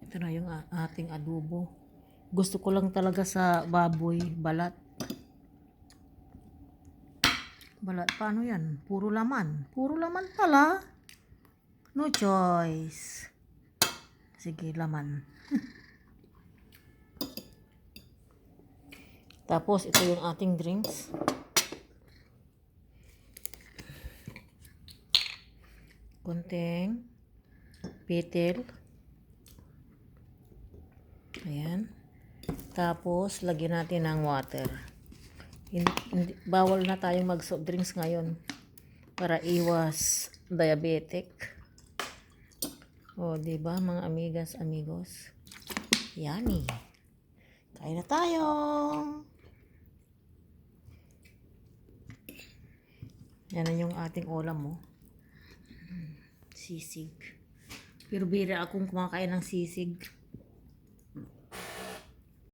Ito na yung ating adobo. Gusto ko lang talaga sa baboy, balat. Balat, paano yan? Puro laman. Puro laman pala. No choice. Sige, laman. Tapos, ito yung ating drinks. Konting pitil. Ayan. Tapos, lagyan natin ng water. Bawal na tayong mag-soft drinks ngayon para iwas diabetic. O, diba mga amigas, amigos? Yummy. Kain na tayo. Yan na yung ating ulam mo. Sisig. Pero bira akong kumakain ng sisig.